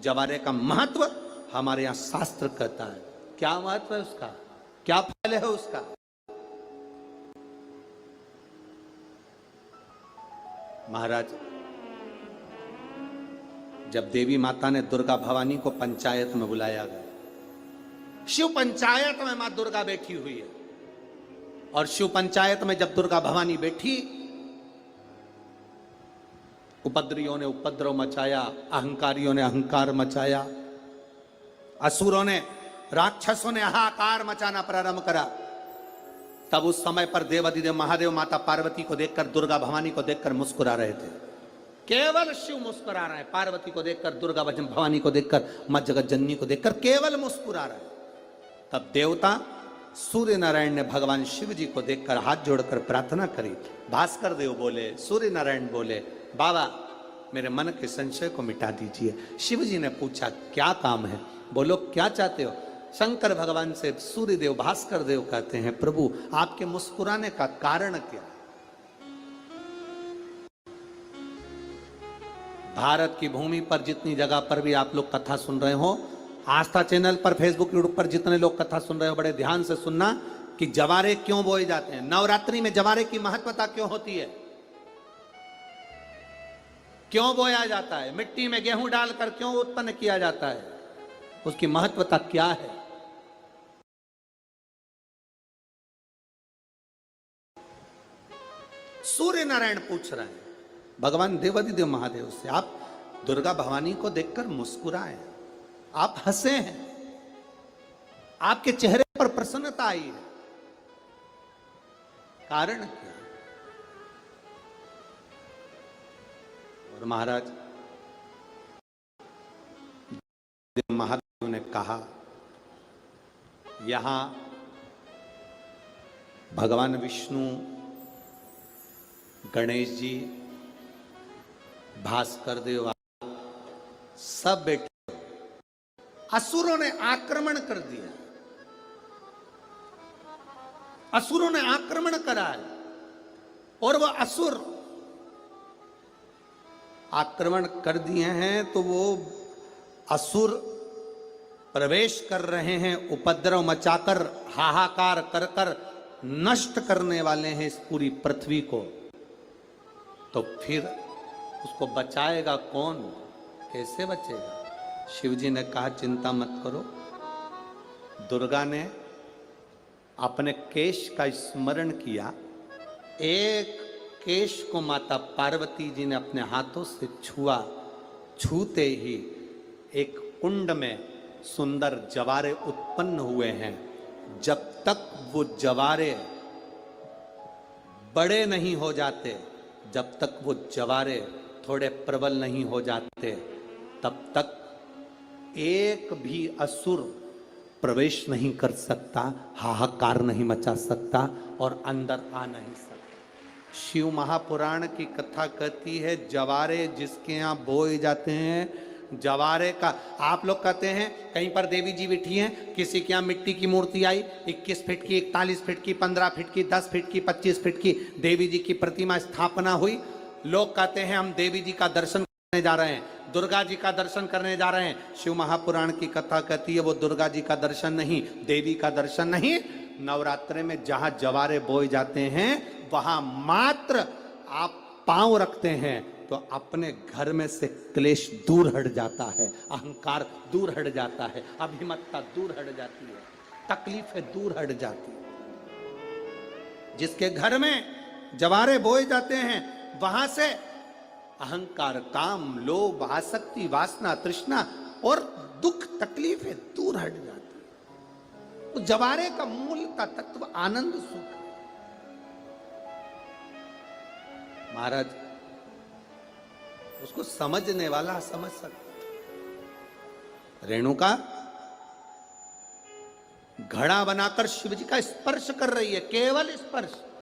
जवारे का महत्व हमारे यहां शास्त्र कहता है। क्या महत्व है उसका, क्या फल है उसका? महाराज, जब देवी माता ने दुर्गा भवानी को पंचायत में बुलाया गया, शिव पंचायत में मां दुर्गा बैठी हुई है, और शिव पंचायत में जब दुर्गा भवानी बैठी, उपद्रवियों ने उपद्रव मचाया, अहंकारियों ने अहंकार मचाया, असुरों ने, राक्षसों ने हाहाकार मचाना प्रारंभ करा। तब उस समय पर देवाधिदेव महादेव माता पार्वती को देखकर, दुर्गा भवानी को देखकर मुस्कुरा रहे थे। केवल शिव मुस्कुरा रहे हैं, पार्वती को देखकर, दुर्गा भवानी को देखकर, मां जगत जननी को देखकर केवल मुस्कुरा रहे हैं। तब देवता सूर्य नारायण ने भगवान शिव जी को देखकर हाथ जोड़कर प्रार्थना करी। भास्कर देव बोले, सूर्य नारायण बोले, बाबा मेरे मन के संशय को मिटा दीजिए। शिव जी ने पूछा क्या काम है, बोलो क्या चाहते हो? शंकर भगवान से सूर्य देव, भास्कर देव कहते हैं, प्रभु आपके मुस्कुराने का कारण क्या? भारत की भूमि पर जितनी जगह पर भी आप लोग कथा सुन रहे हो, आस्था चैनल पर, फेसबुक, यूट्यूब पर जितने लोग कथा सुन रहे हो, बड़े ध्यान से सुनना कि जवारे क्यों बोए जाते हैं। नवरात्रि में जवारे की महत्वता क्यों होती है, क्यों बोया जाता है, मिट्टी में गेहूं डालकर क्यों उत्पन्न किया जाता है, उसकी महत्वता क्या है? सूर्य नारायण पूछ रहे हैं भगवान देवाधिदेव महादेव से, आप दुर्गा भवानी को देखकर मुस्कुराए, आप हंसे हैं, आपके चेहरे पर प्रसन्नता आई है, कारण क्या? और महाराज महादेव ने कहा, यहां भगवान विष्णु, गणेश जी, भास्कर देव सब बैठे। असुरों ने आक्रमण कर दिया, असुरों ने आक्रमण करा है, और वह असुर आक्रमण कर दिए हैं तो वो असुर प्रवेश कर रहे हैं, उपद्रव मचाकर, हाहाकार कर कर नष्ट करने वाले हैं इस पूरी पृथ्वी को। तो फिर उसको बचाएगा कौन, कैसे बचेगा? शिव जी ने कहा चिंता मत करो। दुर्गा ने अपने केश का स्मरण किया, एक केश को माता पार्वती जी ने अपने हाथों से छुआ, छूते ही एक कुंड में सुंदर जवारे उत्पन्न हुए हैं। जब तक वो जवारे बड़े नहीं हो जाते, जब तक वो जवारे थोड़े प्रबल नहीं हो जाते, तब तक एक भी असुर प्रवेश नहीं कर सकता, हाहाकार नहीं मचा सकता और अंदर आ नहीं सकता। शिव महापुराण की कथा कहती है, जवारे जिसके यहाँ बोए जाते हैं, जवारे का, आप लोग कहते हैं कहीं पर देवी जी बैठी हैं, किसी के यहाँ मिट्टी की मूर्ति आई, 21 फीट की, 41 फीट की, 15 फीट की, 10 फीट की, 25 फीट की देवी जी की प्रतिमा स्थापना हुई। लोग कहते हैं हम देवी जी का दर्शन करने जा रहे हैं, दुर्गा जी का दर्शन करने जा रहे हैं। शिव महापुराण की कथा कहती है वो दुर्गा जी का दर्शन नहीं, देवी का दर्शन नहीं। नवरात्रे में जहां जवारे बोए जाते हैं वहां मात्र आप पांव रखते हैं तो अपने घर में से क्लेश दूर हट जाता है, अहंकार दूर हट जाता है, अभिमतता दूर हट जाती है, तकलीफें दूर हट जाती है। जिसके घर में जवारे बोए जाते हैं वहां से अहंकार, काम, लोभ, आसक्ति, वासना, तृष्णा और दुख, तकलीफें दूर हट जाती है। तो जवारे का मूल का तत्व आनंद, सुख। महाराज उसको समझने वाला समझ सकता। रेणुका घड़ा बनाकर शिव जी का स्पर्श कर रही है, केवल स्पर्श।